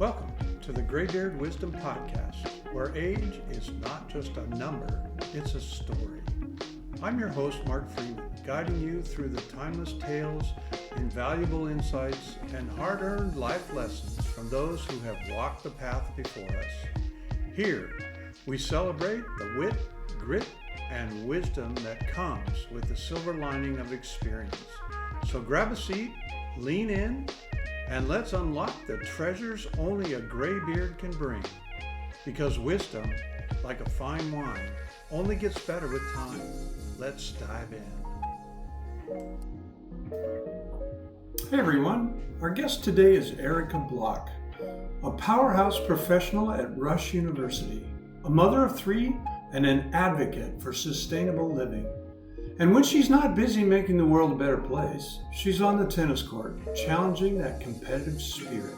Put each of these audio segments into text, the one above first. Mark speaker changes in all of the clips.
Speaker 1: Welcome to the Graybeard Wisdom Podcast, where age is not just a number, it's a story. I'm your host, Mark Freeman, guiding you through the timeless tales, invaluable insights, and hard-earned life lessons from those who have walked the path before us. Here, we celebrate the wit, grit, and wisdom that comes with the silver lining of experience. So grab a seat, lean in, and let's unlock the treasures only a graybeard can bring. Because wisdom, like a fine wine, only gets better with time. Let's dive in. Hey everyone, our guest today is Erica Block, a powerhouse professional at Rush University, a mother of three, and an advocate for sustainable living. And when she's not busy making the world a better place, she's on the tennis court, challenging that competitive spirit.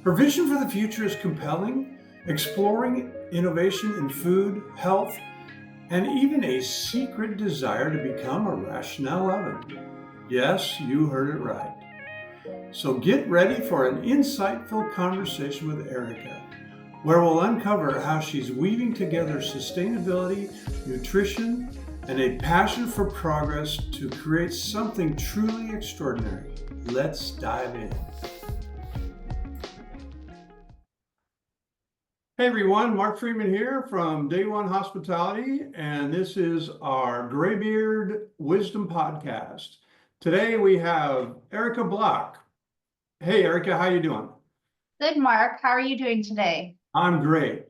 Speaker 1: Her vision for the future is compelling, exploring innovation in food, health, and even a secret desire to become a Rationale oven. Yes, you heard it right. So get ready for an insightful conversation with Erica, where we'll uncover how she's weaving together sustainability, nutrition, and a passion for progress to create something truly extraordinary. Let's dive in. Hey everyone, Mark Freeman here from Day One Hospitality, and this is our Graybeard Wisdom Podcast. Today we have Erica Block. Hey Erica, how you doing?
Speaker 2: Good, Mark. How are you doing today?
Speaker 1: I'm great.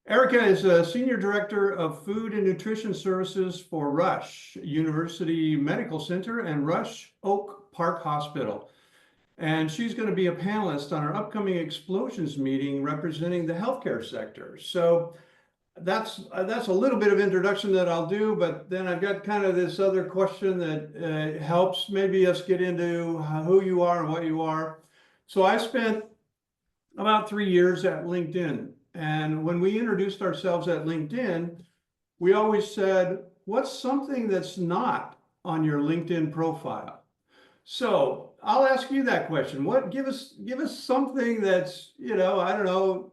Speaker 1: Erica is a Senior Director of Food and Nutrition Services for Rush University Medical Center and Rush Oak Park Hospital. And she's going to be a panelist on our upcoming Explosions meeting representing the healthcare sector. So that's a little bit of introduction that I'll do, but then I've got kind of this other question that helps maybe us get into who you are and what you are. So I spent about 3 years at LinkedIn. And when we introduced ourselves at LinkedIn, we always said, what's something that's not on your LinkedIn profile? So I'll ask you that question. Give us something that's, I don't know,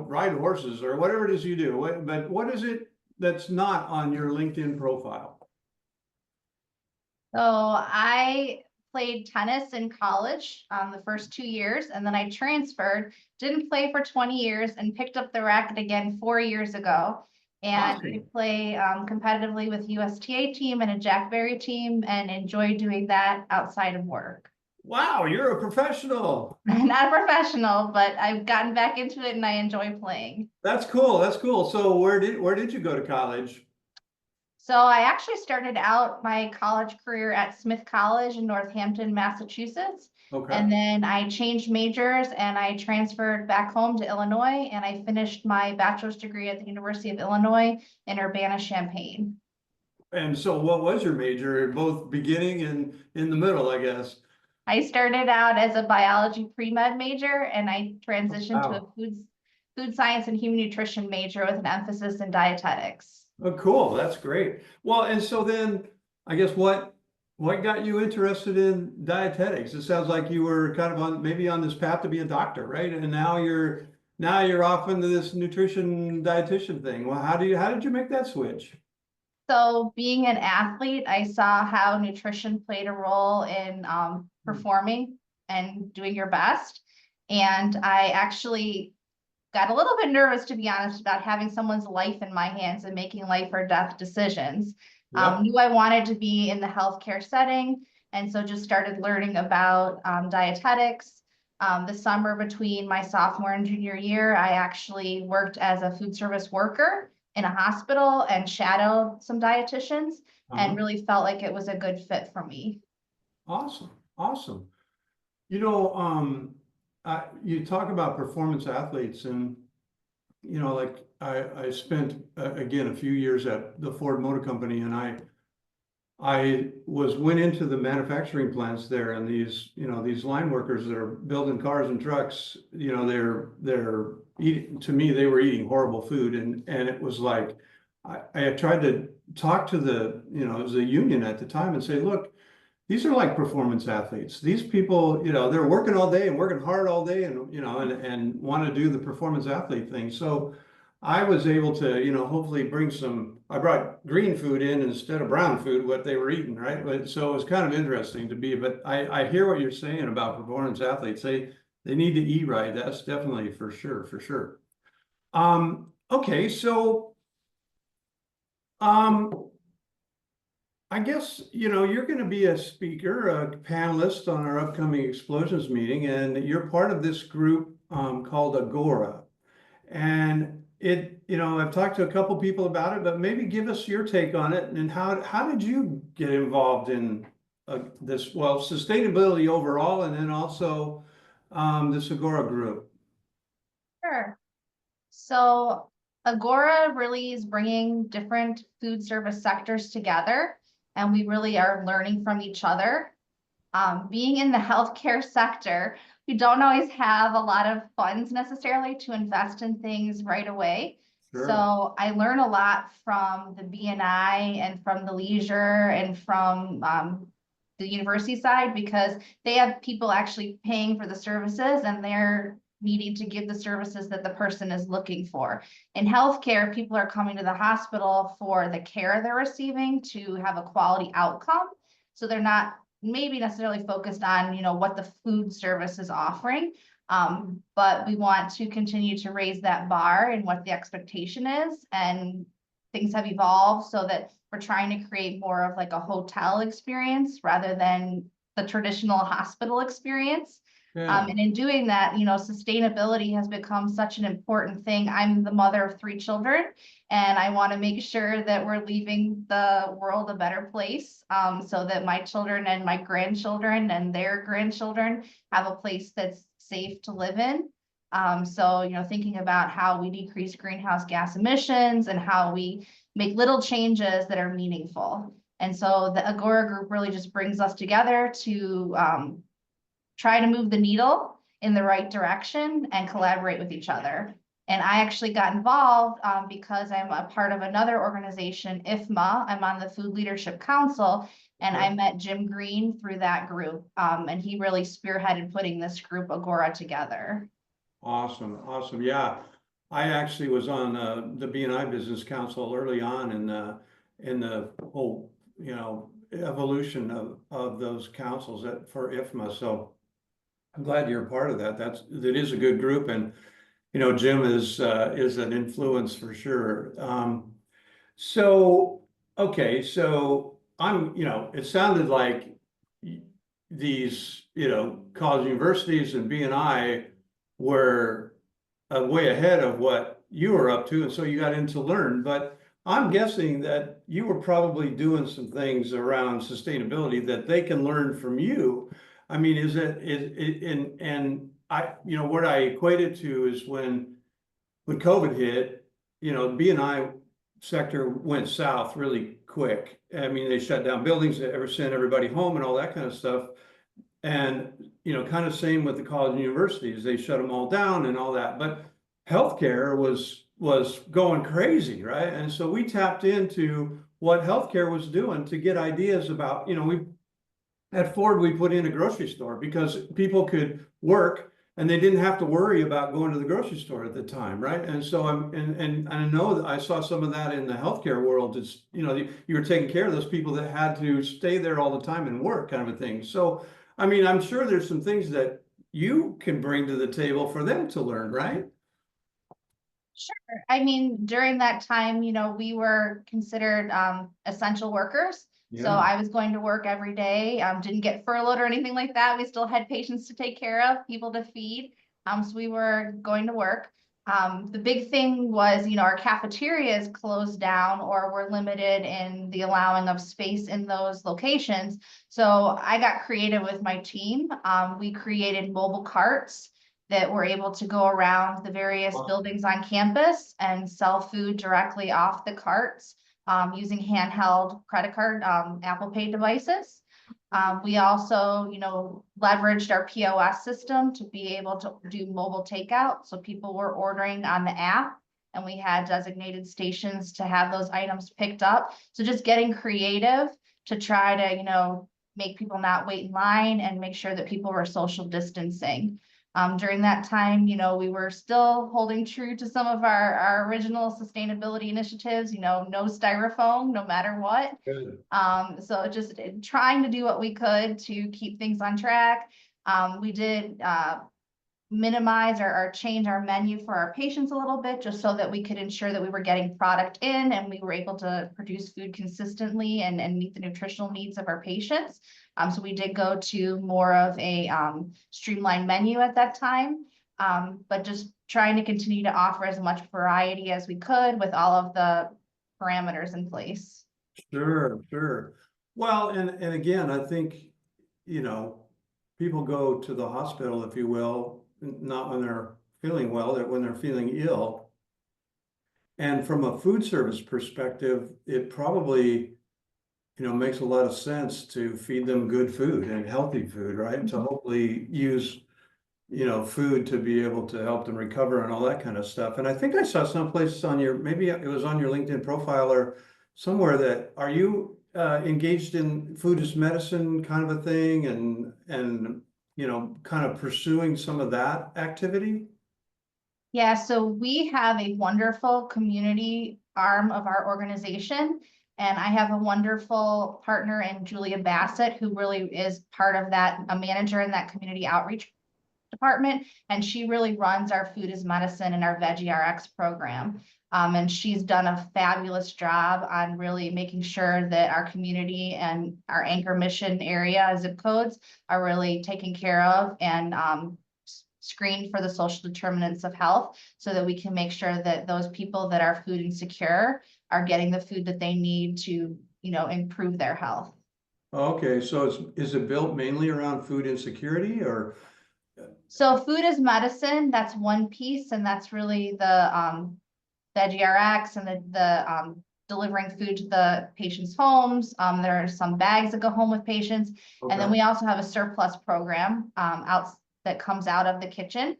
Speaker 1: ride horses or whatever it is you do. But what is it that's not on your LinkedIn profile?
Speaker 2: So I played tennis in college the first 2 years, and then I transferred, didn't play for 20 years, and picked up the racket again 4 years ago. And
Speaker 1: Awesome.
Speaker 2: I play competitively with USTA team and a Jack Berry team, and enjoy doing that outside of work.
Speaker 1: Wow, you're a professional.
Speaker 2: Not a professional, but I've gotten back into it and I enjoy playing.
Speaker 1: That's cool. That's cool. So where did you go to college?
Speaker 2: So I actually started out my college career at Smith College in Northampton, Massachusetts.
Speaker 1: Okay.
Speaker 2: And then I changed majors and I transferred back home to Illinois, and I finished my bachelor's degree at the University of Illinois in Urbana-Champaign.
Speaker 1: And so what was your major, both beginning and in the middle, I guess?
Speaker 2: I started out as a biology pre-med major, and I transitioned to a food science and human nutrition major with an emphasis in dietetics.
Speaker 1: Oh, cool. That's great. Well, and so then I guess what got you interested in dietetics? It sounds like you were kind of on this path to be a doctor, right? And now you're off into this nutrition dietitian thing. Well, how did you make that switch?
Speaker 2: So being an athlete, I saw how nutrition played a role in performing and doing your best. And I actually got a little bit nervous, to be honest, about having someone's life in my hands and making life or death decisions.
Speaker 1: Yep.
Speaker 2: Knew I wanted to be in the healthcare setting, and so just started learning about dietetics. The summer between my sophomore and junior year, I actually worked as a food service worker in a hospital and shadowed some dietitians, and really felt like it was a good fit for me.
Speaker 1: Awesome. You talk about performance athletes, and like I spent again a few years at the Ford Motor Company, and I went into the manufacturing plants there, and these line workers that are building cars and trucks, they're eating, to me, they were eating horrible food, and it was like I had tried to talk to it was a union at the time and say, look, these are like performance athletes. These people, they're working all day and working hard all day and, and want to do the performance athlete thing. So I was able to, hopefully bring I brought green food in instead of brown food, what they were eating, right? But so it was kind of interesting to be, but I hear what you're saying about performance athletes. They need to eat right. That's definitely for sure, for sure. Okay, so, I guess, you're going to be a speaker, a panelist on our upcoming Explosions meeting, and you're part of this group called Agora. And I've talked to a couple people about it, but maybe give us your take on it and how did you get involved in this, well, sustainability overall, and then also this Agora group?
Speaker 2: Sure. So Agora really is bringing different food service sectors together, and we really are learning from each other. Being in the healthcare sector, we don't always have a lot of funds necessarily to invest in things right away.
Speaker 1: Sure.
Speaker 2: So I learn a lot from the BNI and from the leisure and from the university side, because they have people actually paying for the services and they're needing to give the services that the person is looking for. In healthcare, people are coming to the hospital for the care they're receiving to have a quality outcome. So they're not maybe necessarily focused on, what the food service is offering. But we want to continue to raise that bar and what the expectation is. And things have evolved so that we're trying to create more of like a hotel experience rather than the traditional hospital experience.
Speaker 1: Yeah.
Speaker 2: And in doing that, sustainability has become such an important thing. I'm the mother of 3 children, and I want to make sure that we're leaving the world a better place, so that my children and my grandchildren and their grandchildren have a place that's safe to live in. So, thinking about how we decrease greenhouse gas emissions and how we make little changes that are meaningful. And so the Agora group really just brings us together to try to move the needle in the right direction and collaborate with each other. And I actually got involved because I'm a part of another organization, IFMA. I'm on the Food Leadership Council, and I met Jim Green through that group. And he really spearheaded putting this group Agora together.
Speaker 1: Awesome, awesome. Yeah, I actually was on the BNI Business Council early on in the whole, evolution of those councils for IFMA. So I'm glad you're a part of that. That is a good group, and Jim is an influence for sure. So okay, so it sounded like these college universities and BNI were way ahead of what you were up to, and so you got in to learn. But I'm guessing that you were probably doing some things around sustainability that they can learn from you. I mean, and I, what I equate it to is when COVID hit, the B&I sector went south really quick. I mean, they shut down buildings, they sent everybody home and all that kind of stuff. And, kind of same with the college and universities, they shut them all down and all that. But healthcare was going crazy, right? And so we tapped into what healthcare was doing to get ideas about, at Ford, we put in a grocery store because people could work and they didn't have to worry about going to the grocery store at the time, right? And so I know that I saw some of that in the healthcare world. It's, you were taking care of those people that had to stay there all the time and work, kind of a thing. So, I mean, I'm sure there's some things that you can bring to the table for them to learn, right?
Speaker 2: Sure. I mean, during that time, we were considered essential workers. So I was going to work every day, didn't get furloughed or anything like that. We still had patients to take care of, people to feed. So we were going to work. The big thing was, our cafeterias closed down or were limited in the allowing of space in those locations. So I got creative with my team. We created mobile carts that were able to go around the various buildings on campus and sell food directly off the carts. Using handheld credit card, Apple Pay devices. We also, leveraged our POS system to be able to do mobile takeout. So people were ordering on the app and we had designated stations to have those items picked up. So just getting creative to try to, make people not wait in line and make sure that people were social distancing. During that time, you know, we were still holding true to some of our original sustainability initiatives, you know, no styrofoam, no matter what.
Speaker 1: Good.
Speaker 2: So just trying to do what we could to keep things on track. We did, minimize or change our menu for our patients a little bit, just so that we could ensure that we were getting product in and we were able to produce food consistently and meet the nutritional needs of our patients. So we did go to more of a streamlined menu at that time, but just trying to continue to offer as much variety as we could with all of the parameters in place.
Speaker 1: Sure, sure. Well, and again, I think, you know, people go to the hospital, if you will, not when they're feeling well, that when they're feeling ill. And from a food service perspective, it probably, you know, makes a lot of sense to feed them good food and healthy food, right? To hopefully use, you know, food to be able to help them recover and all that kind of stuff. And I think I saw someplace on your, maybe it was on your LinkedIn profile or somewhere, that, are you engaged in food as medicine kind of a thing, and you know, kind of pursuing some of that activity?
Speaker 2: Yeah, so we have a wonderful community arm of our organization. And I have a wonderful partner in Julia Bassett, who really is part of that, a manager in that community outreach department. And she really runs our Food is Medicine and our Veggie RX program. And she's done a fabulous job on really making sure that our community and our anchor mission area zip codes are really taken care of and screened for the social determinants of health, so that we can make sure that those people that are food insecure are getting the food that they need to, you know, improve their health.
Speaker 1: Okay, so is it built mainly around food insecurity, or?
Speaker 2: So Food is Medicine, that's one piece, and that's really the Veggie RX and the delivering food to the patients' homes. There are some bags that go home with patients. And then
Speaker 1: Okay.
Speaker 2: we also have a surplus program that comes out of the kitchen.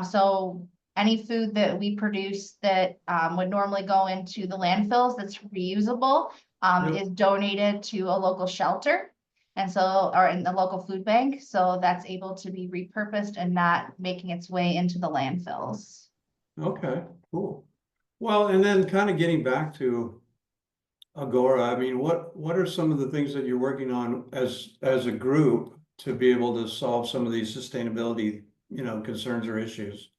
Speaker 2: So any food that we produce that would normally go into the landfills that's reusable
Speaker 1: Yep.
Speaker 2: is donated to a local shelter. And so, or in the local food bank, so that's able to be repurposed and not making its way into the landfills.
Speaker 1: Okay, cool. Well, and then kind of getting back to Agora, I mean, what are some of the things that you're working on as a group to be able to solve some of these sustainability, you know, concerns or issues?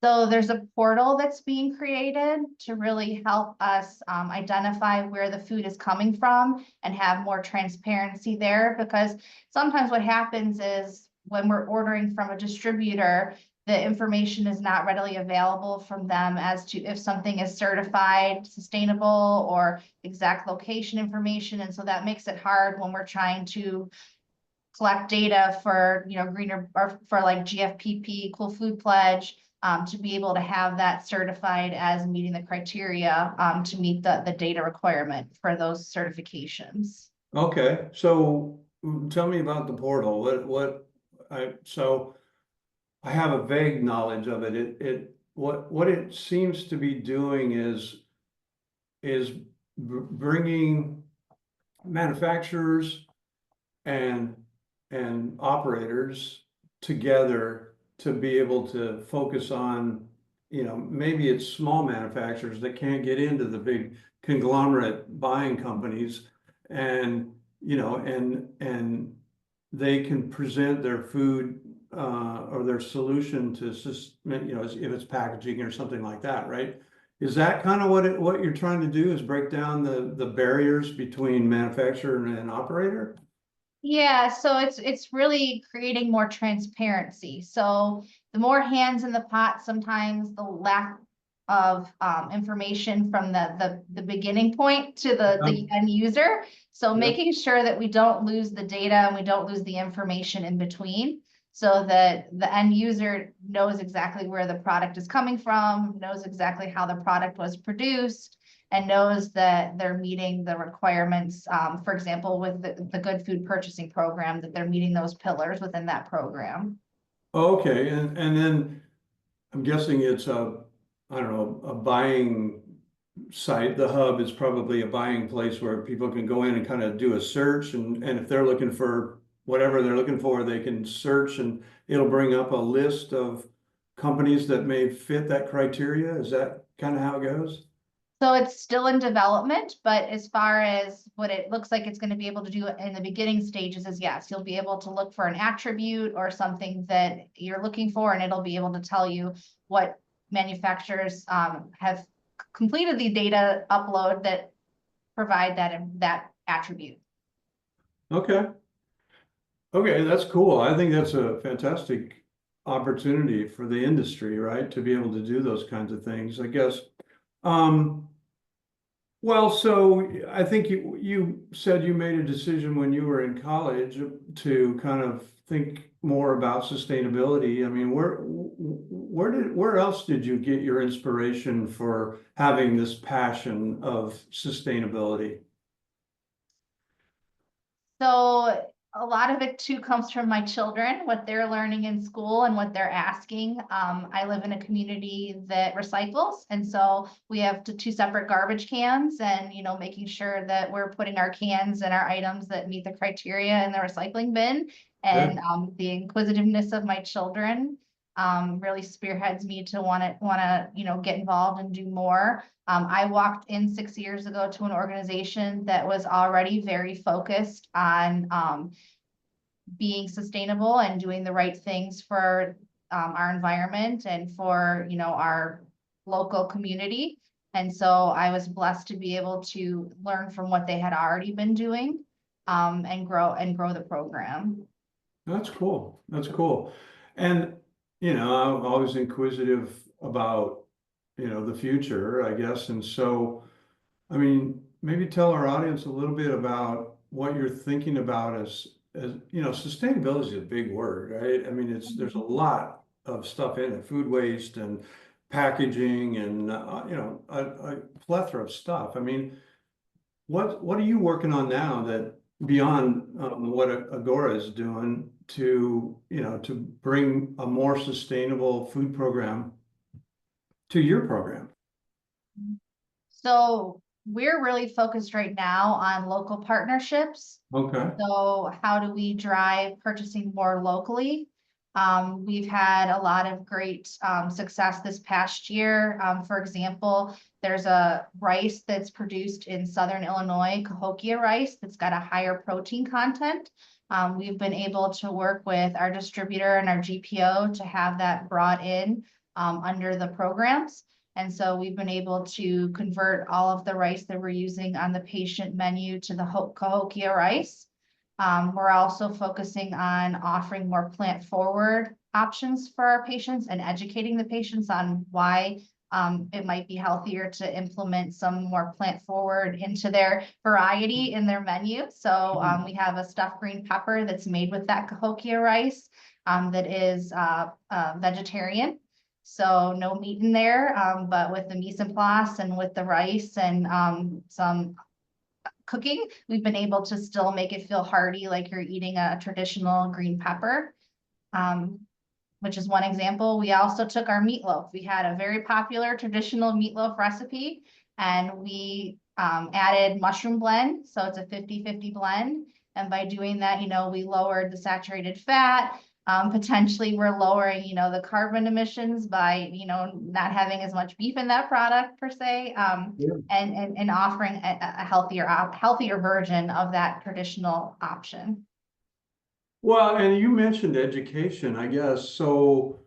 Speaker 2: So there's a portal that's being created to really help us identify where the food is coming from and have more transparency there, because sometimes what happens is when we're ordering from a distributor, the information is not readily available from them as to if something is certified sustainable or exact location information. And so that makes it hard when we're trying to collect data for, you know, greener, or for like GFPP, Cool Food Pledge, to be able to have that certified as meeting the criteria to meet the data requirement for those certifications.
Speaker 1: Okay, so tell me about the portal. So I have a vague knowledge of it. What it seems to be doing is bringing manufacturers and operators together to be able to focus on, you know, maybe it's small manufacturers that can't get into the big conglomerate buying companies, and, you know, and they can present their food or their solution to, you know, if it's packaging or something like that, right? Is that kind of what you're trying to do, is break down the barriers between manufacturer and operator?
Speaker 2: Yeah, so it's really creating more transparency. So the more hands in the pot, sometimes the lack of information from the beginning point to the end user. So
Speaker 1: Yeah.
Speaker 2: making sure that we don't lose the data and we don't lose the information in between, so that the end user knows exactly where the product is coming from, knows exactly how the product was produced, and knows that they're meeting the requirements, for example, with the Good Food Purchasing Program, that they're meeting those pillars within that program.
Speaker 1: Okay, and then I'm guessing it's I don't know, a buying site, the hub, is probably a buying place where people can go in and kind of do a search, and if they're looking for whatever they're looking for, they can search and it'll bring up a list of companies that may fit that criteria. Is that kind of how it goes?
Speaker 2: So it's still in development, but as far as what it looks like it's going to be able to do in the beginning stages is yes, you'll be able to look for an attribute or something that you're looking for, and it'll be able to tell you what manufacturers have completed the data upload that provide that attribute.
Speaker 1: Okay. Okay, that's cool. I think that's a fantastic opportunity for the industry, right? To be able to do those kinds of things, I guess. Um, well, so I think you said you made a decision when you were in college to kind of think more about sustainability. I mean, where else did you get your inspiration for having this passion of sustainability?
Speaker 2: So a lot of it too comes from my children, what they're learning in school and what they're asking. I live in a community that recycles, and so we have two separate garbage cans, and making sure that we're putting our cans and our items that meet the criteria in the recycling bin. And
Speaker 1: Good.
Speaker 2: the inquisitiveness of my children really spearheads me to want to get involved and do more. I walked in 6 years ago to an organization that was already very focused on being sustainable and doing the right things for our environment and for our local community. And so I was blessed to be able to learn from what they had already been doing and grow the program.
Speaker 1: That's cool. That's cool. And, I'm always inquisitive about, the future, I guess. And so, I mean, maybe tell our audience a little bit about what you're thinking about as, sustainability is a big word, right? I mean, there's a lot of stuff in it, food waste and packaging and, a plethora of stuff. I mean, what are you working on now that beyond what Agora is doing to bring a more sustainable food program to your program?
Speaker 2: So we're really focused right now on local partnerships.
Speaker 1: Okay.
Speaker 2: So how do we drive purchasing more locally? We've had a lot of great success this past year. For example, there's a rice that's produced in Southern Illinois, Cahokia rice, that's got a higher protein content. We've been able to work with our distributor and our GPO to have that brought in under the programs. And so we've been able to convert all of the rice that we're using on the patient menu to the Cahokia rice. We're also focusing on offering more plant forward options for our patients and educating the patients on why it might be healthier to implement some more plant forward into their variety in their menu. So we have a stuffed green pepper that's made with that Cahokia rice that is vegetarian. So no meat in there, but with the mise en place and with the rice and some cooking, we've been able to still make it feel hearty, like you're eating a traditional green pepper, which is one example. We also took our meatloaf. We had a very popular traditional meatloaf recipe, and we added mushroom blend. So it's a 50-50 blend. And by doing that, we lowered the saturated fat. Potentially we're lowering, the carbon emissions by, not having as much beef in that product per se,
Speaker 1: Yeah.
Speaker 2: and offering a healthier version of that traditional option.
Speaker 1: Well, and you mentioned education, I guess. So,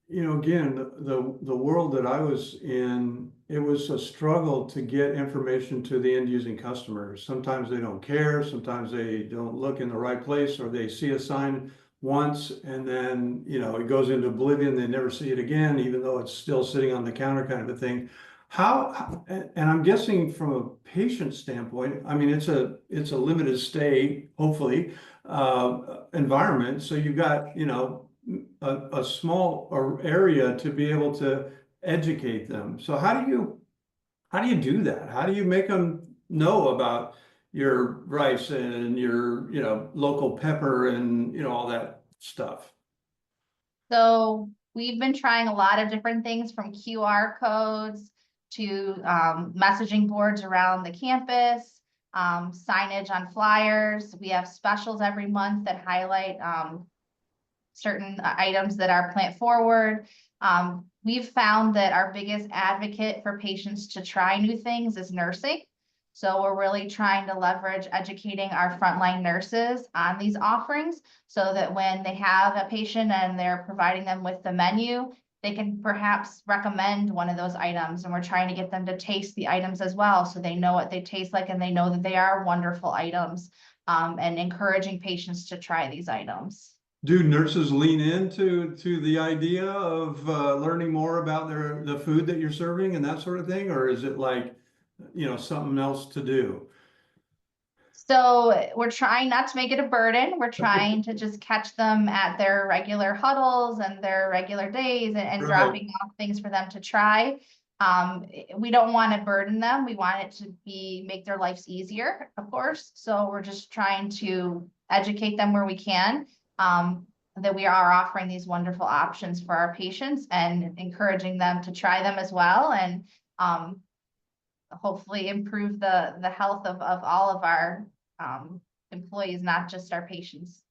Speaker 1: again, the world that I was in, it was a struggle to get information to the end using customers. Sometimes they don't care, sometimes they don't look in the right place, or they see a sign once and then, it goes into oblivion, they never see it again, even though it's still sitting on the counter kind of a thing. And I'm guessing from a patient standpoint, I mean, it's a limited stay, hopefully, environment. So you've got, a small area to be able to educate them. So how do you do that? How do you make them know about your rice and your, local pepper and, all that stuff?
Speaker 2: So we've been trying a lot of different things from QR codes to messaging boards around the campus, signage on flyers. We have specials every month that highlight certain items that are plant forward. We've found that our biggest advocate for patients to try new things is nursing. So we're really trying to leverage educating our frontline nurses on these offerings so that when they have a patient and they're providing them with the menu, they can perhaps recommend one of those items. And we're trying to get them to taste the items as well, so they know what they taste like and they know that they are wonderful items, and encouraging patients to try these items.
Speaker 1: Do nurses lean into the idea of learning more about the food that you're serving and that sort of thing? Or is it like, something else to do?
Speaker 2: So we're trying not to make it a burden. We're trying to just catch them at their regular huddles and their regular days and
Speaker 1: Right.
Speaker 2: dropping off things for them to try. We don't want to burden them. We want it to make their lives easier, of course. So we're just trying to educate them where we can, that we are offering these wonderful options for our patients and encouraging them to try them as well. And hopefully improve the health of all of our employees, not just our patients.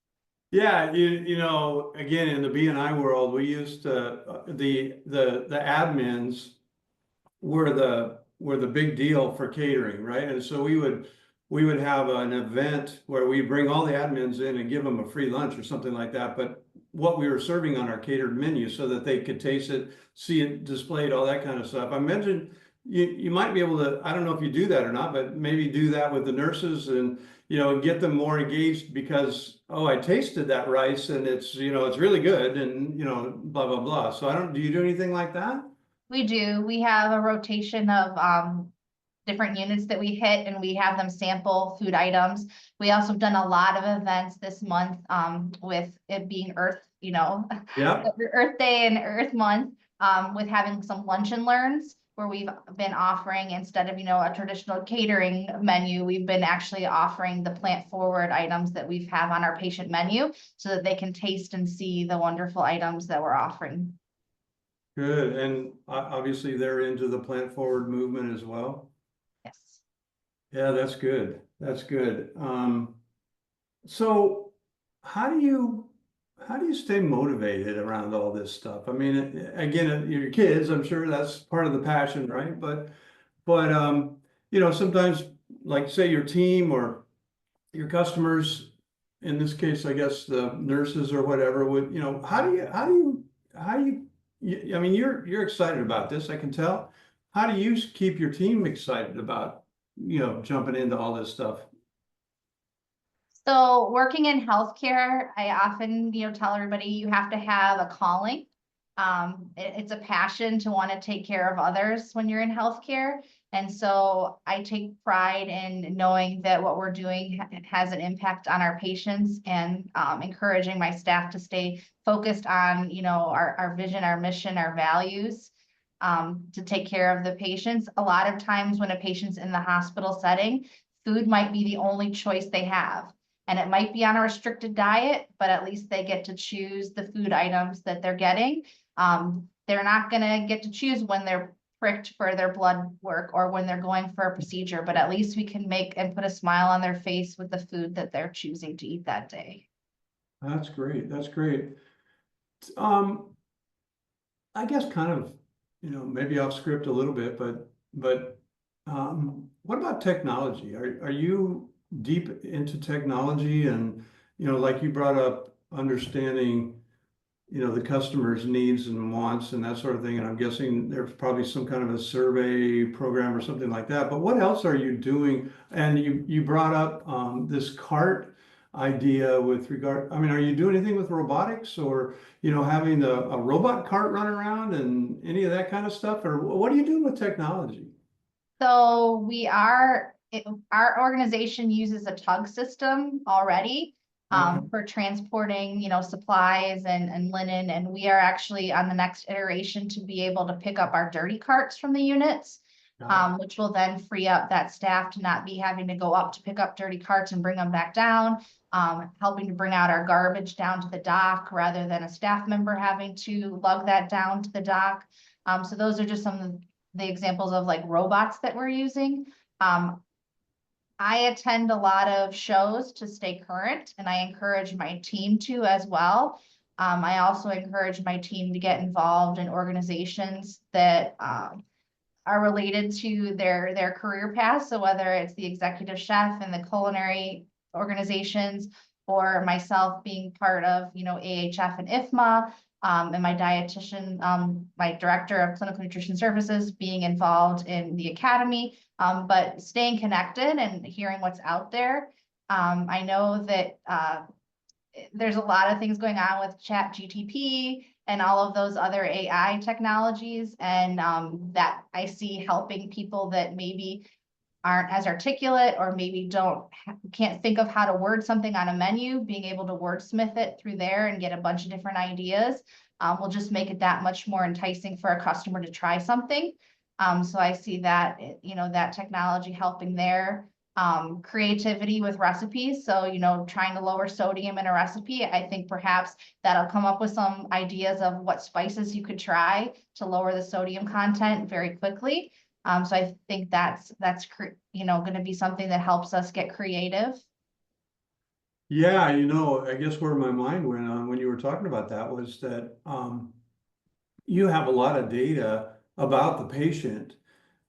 Speaker 1: Yeah, again, in the B&I world, we used to the admins were the big deal for catering, right? And so we would have an event where we bring all the admins in and give them a free lunch or something like that. But what we were serving on our catered menu so that they could taste it, see it displayed, all that kind of stuff. I mentioned you might be able to, I don't know if you do that or not, but maybe do that with the nurses and, get them more engaged because, oh, I tasted that rice and it's really good and, blah, blah, blah. So do you do anything like that?
Speaker 2: We do. We have a rotation of different units that we hit, and we have them sample food items. We also have done a lot of events this month with it being Earth,
Speaker 1: Yeah.
Speaker 2: Earth Day and Earth Month, with having some lunch and learns where we've been offering, instead of, a traditional catering menu, we've been actually offering the plant forward items that we have on our patient menu so that they can taste and see the wonderful items that we're offering.
Speaker 1: Good. And obviously they're into the plant forward movement as well.
Speaker 2: Yes.
Speaker 1: Yeah, that's good. That's good. So how do you stay motivated around all this stuff? I mean, again, your kids, I'm sure that's part of the passion, right? But sometimes, like say your team or your customers, in this case, I guess the nurses or whatever would, how do you, I mean, you're excited about this, I can tell. How do you keep your team excited about, jumping into all this stuff?
Speaker 2: So working in healthcare, I often, tell everybody you have to have a calling. It's a passion to want to take care of others when you're in healthcare. And so I take pride in knowing that what we're doing has an impact on our patients, and encouraging my staff to stay focused on, our vision, our mission, our values, to take care of the patients. A lot of times when a patient's in the hospital setting, food might be the only choice they have. And it might be on a restricted diet, but at least they get to choose the food items that they're getting. They're not gonna get to choose when they're pricked for their blood work or when they're going for a procedure, but at least we can make and put a smile on their face with the food that they're choosing to eat that day.
Speaker 1: That's great. That's great. I guess kind of, maybe off script a little bit, but what about technology? Are you deep into technology and, like you brought up, understanding, the customer's needs and wants and that sort of thing. And I'm guessing there's probably some kind of a survey program or something like that. But what else are you doing? And you brought up this cart idea with regard, I mean, are you doing anything with robotics or, having a robot cart run around and any of that kind of stuff? Or what are you doing with technology?
Speaker 2: So our organization uses a tug system already for transporting, supplies and linen. And we are actually on the next iteration to be able to pick up our dirty carts from the units, which will then free up that staff to not be having to go up to pick up dirty carts and bring them back down, helping to bring out our garbage down to the dock rather than a staff member having to lug that down to the dock. So those are just some of the examples of like robots that we're using. I attend a lot of shows to stay current, and I encourage my team to as well. I also encourage my team to get involved in organizations that are related to their career path. So whether it's the executive chef and the culinary organizations, or myself being part of, you know, AHF and IFMA, and my dietitian, my director of clinical nutrition services being involved in the academy, but staying connected and hearing what's out there. I know that there's a lot of things going on with ChatGPT and all of those other AI technologies, and that I see helping people that maybe aren't as articulate, or maybe can't think of how to word something on a menu, being able to wordsmith it through there and get a bunch of different ideas will just make it that much more enticing for a customer to try something. So I see that, you know, that technology helping there. Creativity with recipes. So, you know, trying to lower sodium in a recipe, I think perhaps that'll come up with some ideas of what spices you could try to lower the sodium content very quickly. So I think that's you know, going to be something that helps us get creative.
Speaker 1: Yeah, you know, I guess where my mind went on when you were talking about that was that you have a lot of data about the patient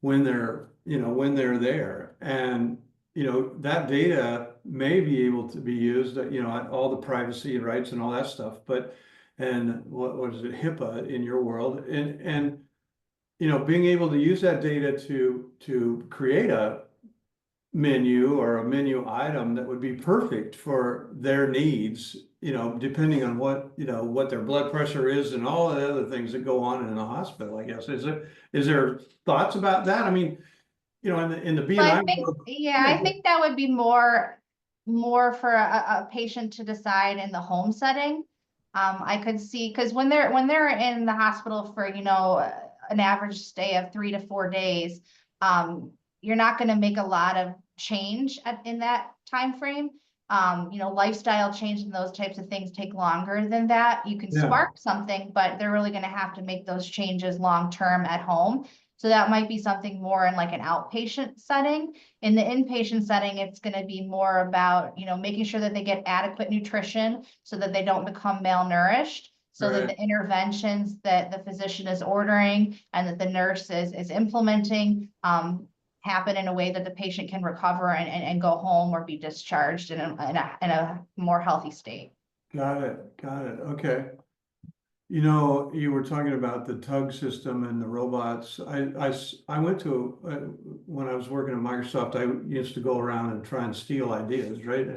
Speaker 1: when they're, you know, when they're there. And, you know, that data may be able to be used, you know, all the privacy rights and all that stuff, but, and what is it, HIPAA in your world, and, you know, being able to use that data to create a menu or a menu item that would be perfect for their needs, you know, depending on what, you know, what their blood pressure is and all the other things that go on in the hospital, I guess. Is there thoughts about that? I mean, you know, in the
Speaker 2: So I
Speaker 1: B&I
Speaker 2: think,
Speaker 1: world,
Speaker 2: yeah,
Speaker 1: yeah,
Speaker 2: I think that would be more for a patient to decide in the home setting. I could see, because when they're in the hospital for, you know, an average stay of 3 to 4 days, you're not going to make a lot of change in that time frame. You know, lifestyle change and those types of things take longer than that. You can
Speaker 1: yeah,
Speaker 2: spark something, but they're really going to have to make those changes long term at home. So that might be something more in like an outpatient setting. In the inpatient setting, it's going to be more about, you know, making sure that they get adequate nutrition so that they don't become malnourished, so that
Speaker 1: right.
Speaker 2: the interventions that the physician is ordering and that the nurse is implementing happen in a way that the patient can recover and go home or be discharged in a more healthy state.
Speaker 1: Got it. Got it. Okay. You know, you were talking about the tug system and the robots. I went to, when I was working at Microsoft, I used to go around and try and steal ideas, right?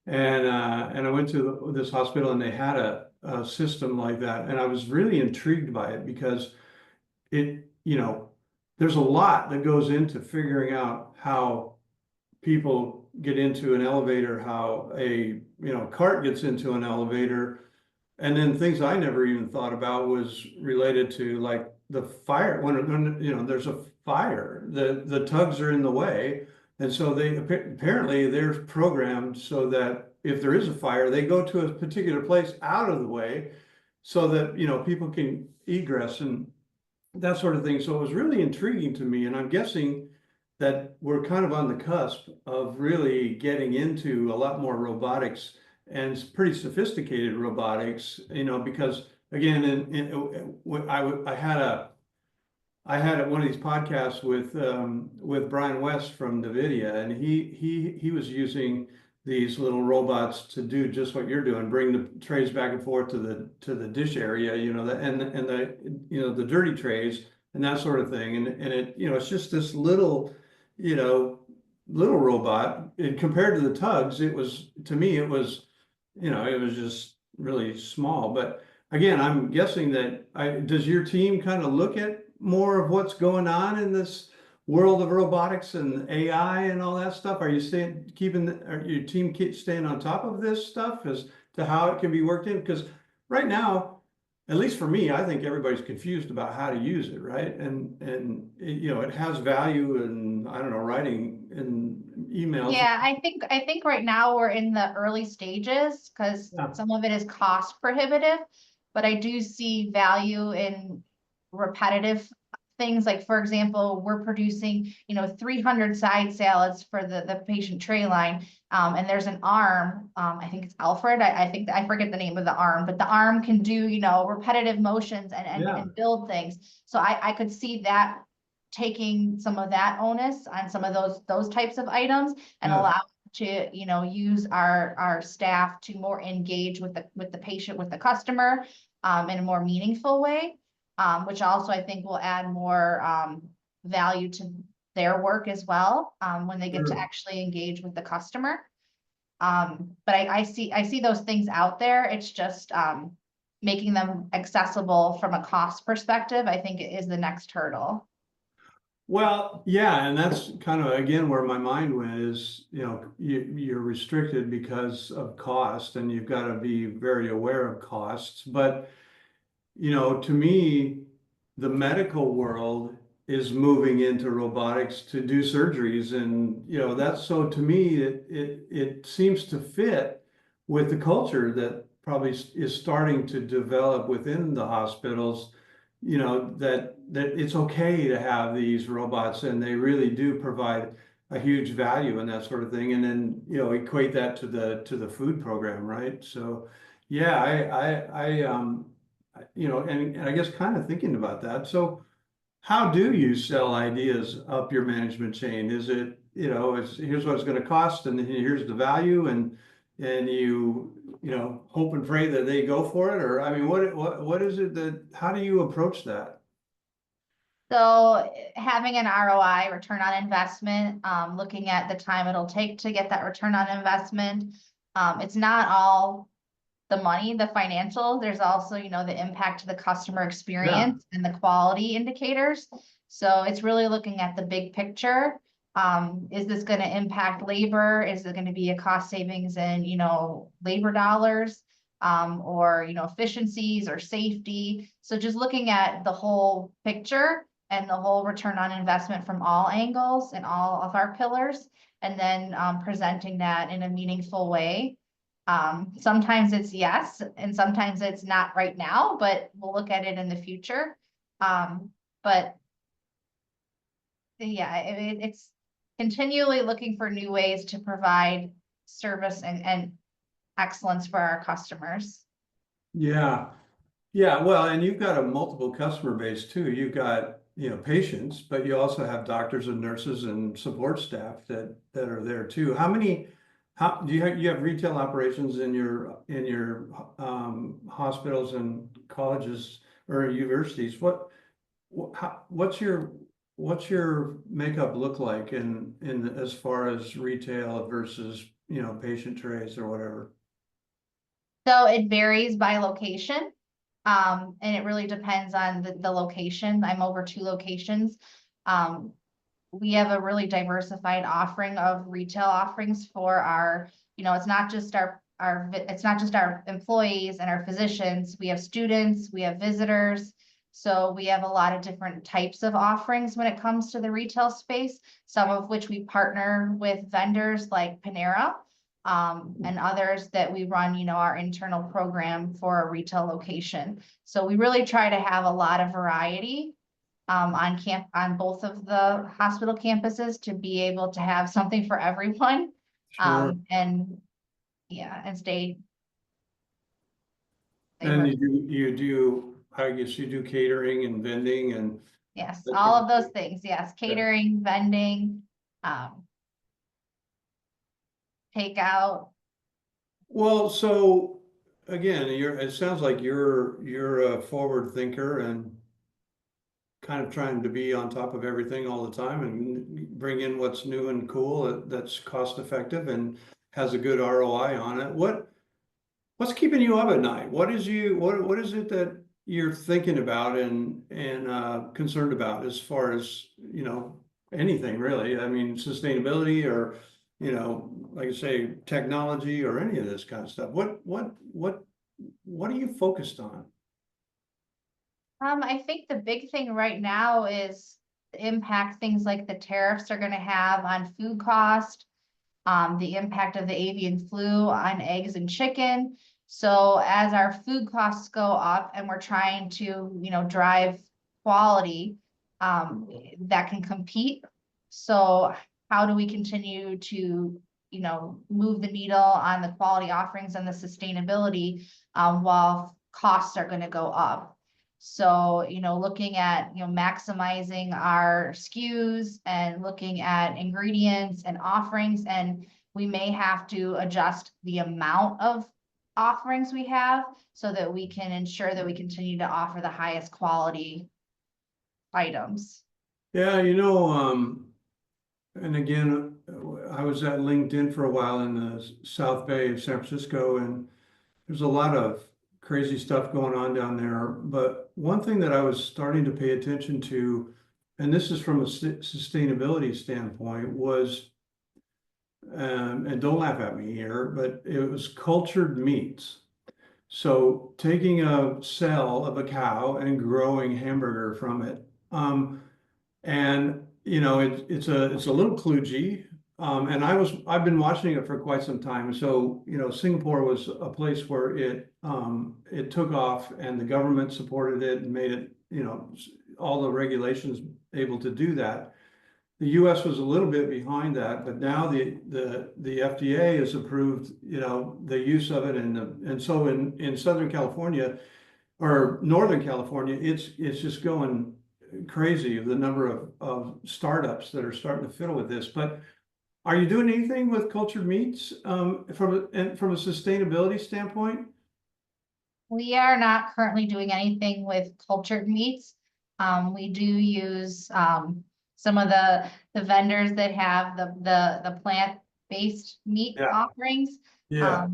Speaker 1: And I went to this hospital and they had a system like that. And I was really intrigued by it because it, you know, there's a lot that goes into figuring out how people get into an elevator, how a, you know, cart gets into an elevator. And then things I never even thought about was related to like the fire, when you know, there's a fire, the tugs are in the way. And so they apparently they're programmed so that if there is a fire, they go to a particular place out of the way so that, you know, people can egress and that sort of thing. So it was really intriguing to me. And I'm guessing that we're kind of on the cusp of really getting into a lot more robotics and pretty sophisticated robotics, you know, because again, I had one of these podcasts with Brian West from NVIDIA, and he was using these little robots to do just what you're doing, bring the trays back and forth to the dish area, you know, and the you know, the dirty trays and that sort of thing, and it, you know, it's just this little, you know, little robot. And compared to the tugs, it was, to me it was, you know, it was just really small. But again, I'm guessing that does your team kind of look at more of what's going on in this world of robotics and AI and all that stuff? Are you are your team staying on top of this stuff as to how it can be worked in? Because right now, at least for me, I think everybody's confused about how to use it, right? And it, you know, it has value, and I don't know, writing and emails.
Speaker 2: Yeah, I think right now we're in the early stages because
Speaker 1: Yeah.
Speaker 2: some of it is cost prohibitive, but I do see value in repetitive things like, for example, we're producing, 300 side salads for the patient tray line. And there's an arm, I think it's Alfred, I think, I forget the name of the arm, but the arm can do, repetitive motions
Speaker 1: Yeah.
Speaker 2: and build things. So I could see that taking some of that onus on some of those types of items and
Speaker 1: Yeah.
Speaker 2: allow to, use our staff to more engage with the patient, with the customer, in a more meaningful way. Which also I think will add more, value to their work as well, when they get to
Speaker 1: Sure.
Speaker 2: actually engage with the customer. But I see those things out there. It's just, making them accessible from a cost perspective, I think is the next hurdle.
Speaker 1: Well, yeah, and that's kind of again where my mind went is, you're restricted because of cost and you've got to be very aware of costs. But, to me, the medical world is moving into robotics to do surgeries. And, that's so to me, it seems to fit with the culture that probably is starting to develop within the hospitals, that it's okay to have these robots and they really do provide a huge value and that sort of thing. And then, equate that to the food program, right? So, yeah, and I guess kind of thinking about that. So, how do you sell ideas up your management chain? Is it, here's what it's going to cost and here's the value and hope and pray that they go for it? Or, I mean, what is it how do you approach that?
Speaker 2: So having an ROI, return on investment, looking at the time it'll take to get that return on investment. It's not all the money, the financial, there's also, the impact to the customer
Speaker 1: Yeah,
Speaker 2: experience and the quality indicators. So it's really looking at the big picture. Is this going to impact labor? Is it going to be a cost savings in, labor dollars? Or, efficiencies or safety. So just looking at the whole picture and the whole return on investment from all angles and all of our pillars, and then, presenting that in a meaningful way. Sometimes it's yes, and sometimes it's not right now, but we'll look at it in the future. But yeah, it's continually looking for new ways to provide service and excellence for our customers.
Speaker 1: yeah, yeah. Well, and you've got a multiple customer base too. You've got, patients, but you also have doctors and nurses and support staff that are there too. How do you have retail operations in your hospitals and colleges or universities? What's your makeup look like in as far as retail versus, patient trays or whatever?
Speaker 2: So it varies by location. And it really depends on the location. I'm over 2 locations. Um, we have a really diversified offering of retail offerings for our, it's not just it's not just our employees and our physicians. We have students, we have visitors. So we have a lot of different types of offerings when it comes to the retail space, some of which we partner with vendors like Panera. And others that we run, our internal program for a retail location. So we really try to have a lot of variety, on both of the hospital campuses to be able to have something for everyone.
Speaker 1: Sure.
Speaker 2: And yeah, and stay
Speaker 1: And
Speaker 2: diverse.
Speaker 1: I guess you do catering and vending and
Speaker 2: Yes,
Speaker 1: that
Speaker 2: all
Speaker 1: sort of
Speaker 2: of those
Speaker 1: thing.
Speaker 2: things. Yes,
Speaker 1: Yeah.
Speaker 2: catering, vending, takeout.
Speaker 1: Well, so again, it sounds like you're a forward thinker and kind of trying to be on top of everything all the time and bring in what's new and cool that's cost effective and has a good ROI on it. What's keeping you up at night? What is it that you're thinking about and concerned about as far as, anything really? I mean, sustainability or, like I say, technology or any of this kind of stuff. What are you focused on?
Speaker 2: I think the big thing right now is the impact things like the tariffs are gonna have on food cost, the impact of the avian flu on eggs and chicken. So as our food costs go up and we're trying to, drive quality, that can compete. So how do we continue to, move the needle on the quality offerings and the sustainability, while costs are going to go up? So, looking at, maximizing our SKUs and looking at ingredients and offerings, and we may have to adjust the amount of offerings we have so that we can ensure that we continue to offer the highest quality items.
Speaker 1: Yeah, and again, I was at LinkedIn for a while in the South Bay of San Francisco, and there's a lot of crazy stuff going on down there. But one thing that I was starting to pay attention to, and this is from a sustainability standpoint, was, and don't laugh at me here, but it was cultured meats. So taking a cell of a cow and growing hamburger from it. And it's a little kludgy. And I've been watching it for quite some time. So, Singapore was a place where it took off, and the government supported it and made it, all the regulations able to do that. The US was a little bit behind that, but now the FDA has approved, the use of it, and so in Southern California or Northern California, it's just going crazy, the number of startups that are starting to fiddle with this. But are you doing anything with cultured meats from a sustainability standpoint?
Speaker 2: We are not currently doing anything with cultured meats. We do use some of the vendors that have the plant-based meat
Speaker 1: Yeah.
Speaker 2: offerings.
Speaker 1: Yeah.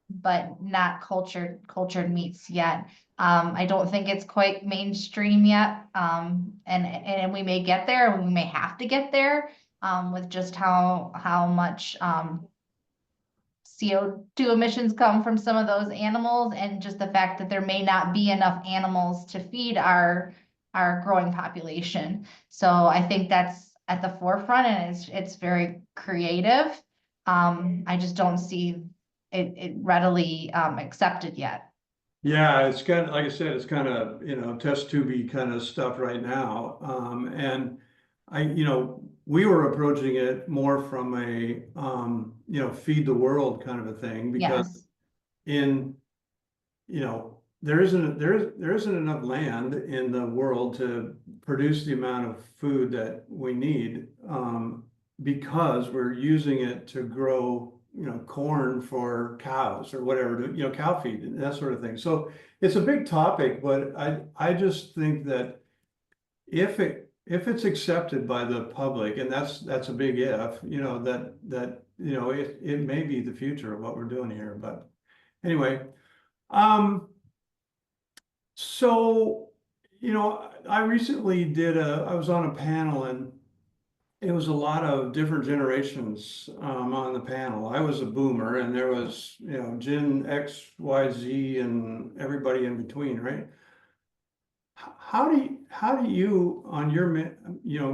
Speaker 2: But not cultured meats yet. I don't think it's quite mainstream yet. And we may get there, and we may have to get there, with just how much CO2 emissions come from some of those animals, and just the fact that there may not be enough animals to feed our growing population. So I think that's at the forefront, and it's very creative. I just don't see it readily accepted yet.
Speaker 1: Yeah, it's kind of, like I said, it's kind of, test tubey kind of stuff right now. And we were approaching it more from a, feed the world kind of a thing, because
Speaker 2: Yes.
Speaker 1: there isn't enough land in the world to produce the amount of food that we need, because we're using it to grow corn for cows or whatever, cow feed and that sort of thing. So it's a big topic, but I just think that if it's accepted by the public, and that's a big if, it may be the future of what we're doing here. But anyway, so I recently I was on a panel, and it was a lot of different generations on the panel. I was a boomer, and there was, Gen X, Y, Z, and everybody in between, right? How do you on your,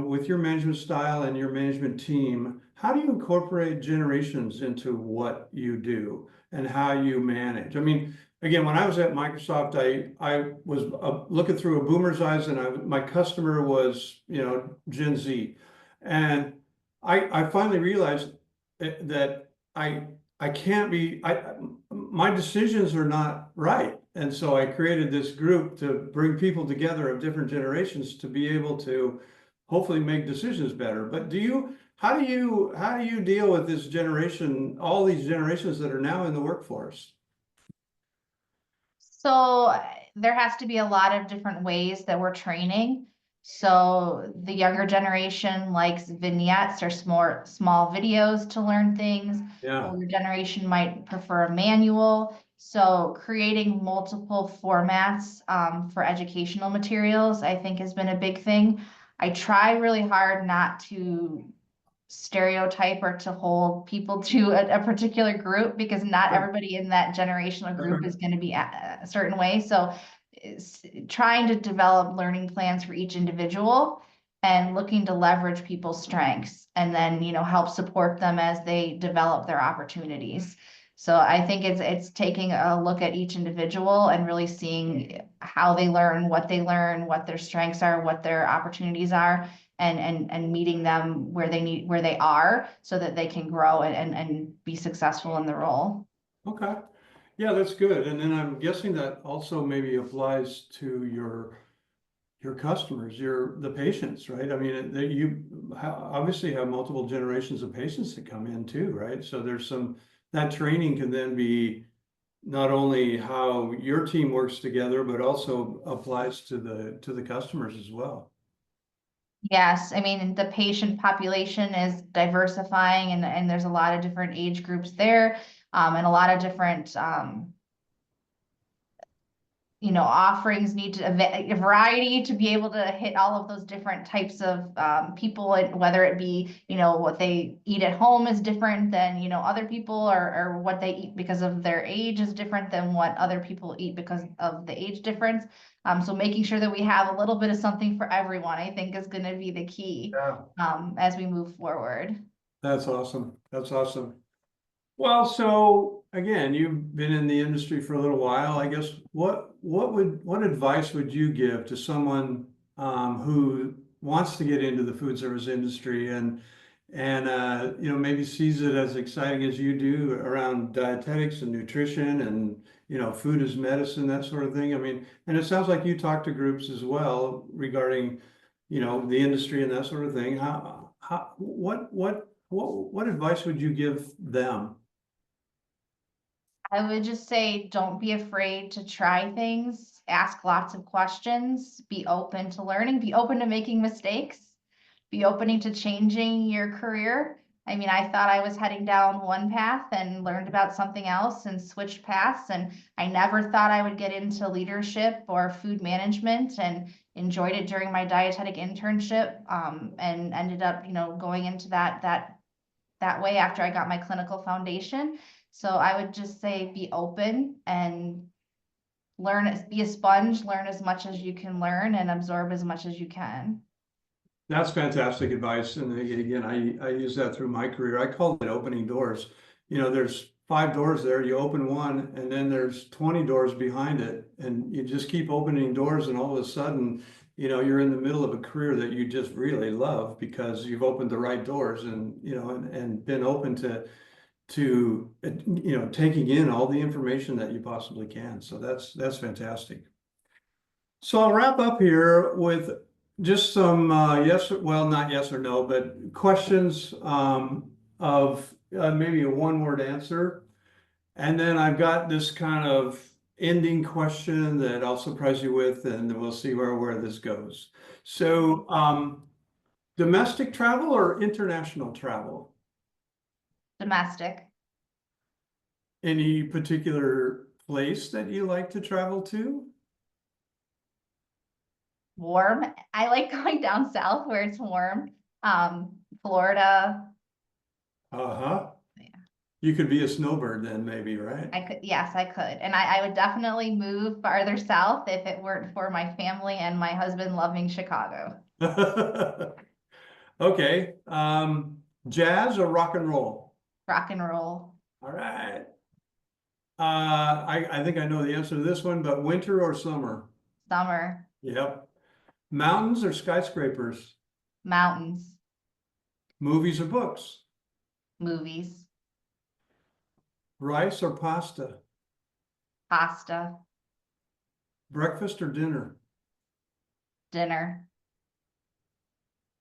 Speaker 1: with your management style and your management team, how do you incorporate generations into what you do and how you manage? I mean, again, when I was at Microsoft, I was looking through a boomer's eyes, and my customer was, Gen Z. And I finally realized that I can't be, my decisions are not right. And so I created this group to bring people together of different generations to be able to hopefully make decisions better. But how do you deal with this generation, all these generations that are now in the workforce?
Speaker 2: So there has to be a lot of different ways that we're training. So the younger generation likes vignettes or small videos to learn things.
Speaker 1: Yeah.
Speaker 2: Older generation might prefer a manual. So creating multiple formats for educational materials, I think, has been a big thing. I try really hard not to stereotype or to hold people to a particular group, because not everybody in that generational group is going to be a certain way. So trying to develop learning plans for each individual and looking to leverage people's strengths, and then help support them as they develop their opportunities. So I think it's taking a look at each individual and really seeing how they learn, what their strengths are, what their opportunities are, and meeting them where they are so that they can grow and be successful in the role.
Speaker 1: Okay, yeah, that's good. And then I'm guessing that also maybe applies to your customers, the patients, right? I mean, that you obviously have multiple generations of patients that come in too, right? So there's that training can then be not only how your team works together, but also applies to the customers as well.
Speaker 2: Yes, I mean, the patient population is diversifying and there's a lot of different age groups there, and a lot of different, offerings need a variety to be able to hit all of those different types of people, and whether it be, what they eat at home is different than, other people, or what they eat because of their age is different than what other people eat because of the age difference. So making sure that we have a little bit of something for everyone, I think is going to be the key, as we move forward.
Speaker 1: That's awesome. That's awesome. Well, so again, you've been in the industry for a little while. I guess what advice would you give to someone who wants to get into the food service industry and maybe sees it as exciting as you do around dietetics and nutrition and food as medicine, that sort of thing. I mean, and it sounds like you talk to groups as well regarding the industry and that sort of thing. What advice would you give them?
Speaker 2: I would just say, don't be afraid to try things, ask lots of questions, be open to learning, be open to making mistakes, be open to changing your career. I mean, I thought I was heading down one path and learned about something else and switched paths. And I never thought I would get into leadership or food management, and enjoyed it during my dietetic internship, and ended up, going into that way after I got my clinical foundation. So I would just say be open and learn, be a sponge, learn as much as you can learn and absorb as much as you can.
Speaker 1: That's fantastic advice. And again, I use that through my career. I call it opening doors. There's 5 doors there, you open one, and then there's 20 doors behind it. And you just keep opening doors, and all of a sudden, you're in the middle of a career that you just really love because you've opened the right doors and been open to taking in all the information that you possibly can. So that's fantastic. So I'll wrap up here with just some not yes or no, but questions of maybe a one-word answer. And then I've got this kind of ending question that I'll surprise you with, and we'll see where this goes. So domestic travel or international travel?
Speaker 2: Domestic.
Speaker 1: Any particular place that you like to travel to?
Speaker 2: Warm. I like going down south where it's warm. Florida.
Speaker 1: Uh-huh.
Speaker 2: Yeah.
Speaker 1: You could be a snowbird then, maybe, right?
Speaker 2: I could, yes, I could. And I would definitely move farther south if it weren't for my family and my husband loving Chicago.
Speaker 1: Okay. Jazz or rock and roll?
Speaker 2: Rock and roll.
Speaker 1: All right. I think I know the answer to this one, but winter or summer?
Speaker 2: Summer.
Speaker 1: Yep. Mountains or skyscrapers?
Speaker 2: Mountains.
Speaker 1: Movies or books?
Speaker 2: Movies.
Speaker 1: Rice or pasta?
Speaker 2: Pasta.
Speaker 1: Breakfast or dinner?
Speaker 2: Dinner.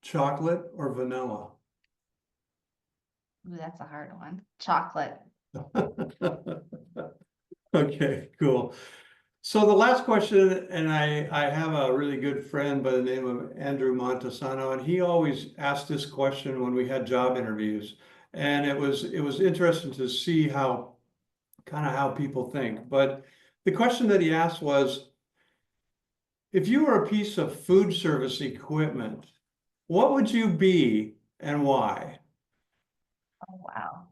Speaker 1: Chocolate or vanilla?
Speaker 2: Ooh, that's a hard one. Chocolate.
Speaker 1: Okay, cool. So the last question, and I have a really good friend by the name of Andrew Montesano, and he always asked this question when we had job interviews. And it was interesting to see how people think. But the question that he asked was, if you were a piece of food service equipment, what would you be and why?
Speaker 2: Oh, wow.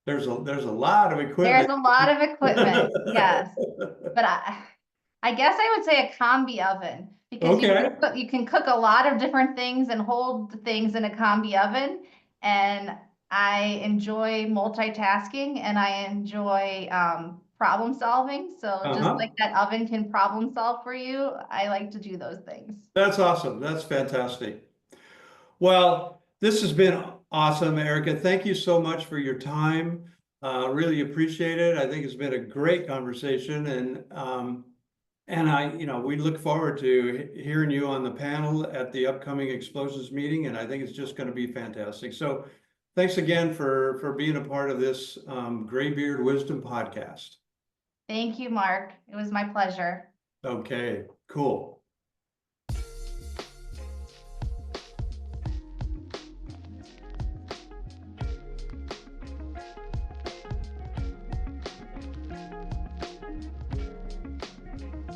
Speaker 1: There's a lot of
Speaker 2: There's
Speaker 1: equipment.
Speaker 2: a lot of equipment. Yes. But I guess I would say a combi oven because
Speaker 1: Okay.
Speaker 2: you can cook a lot of different things and hold things in a combi oven. And I enjoy multitasking and I enjoy problem solving. So just
Speaker 1: Uh-huh.
Speaker 2: like that oven can problem solve for you, I like to do those things.
Speaker 1: That's awesome. That's fantastic. Well, this has been awesome, Erica. Thank you so much for your time. Really appreciate it. I think it's been a great conversation, and we look forward to hearing you on the panel at the upcoming explosives meeting, and I think it's just going to be fantastic. So, thanks again for being a part of this Graybeard Wisdom podcast.
Speaker 2: Thank you, Mark. It was my pleasure.
Speaker 1: Okay, cool.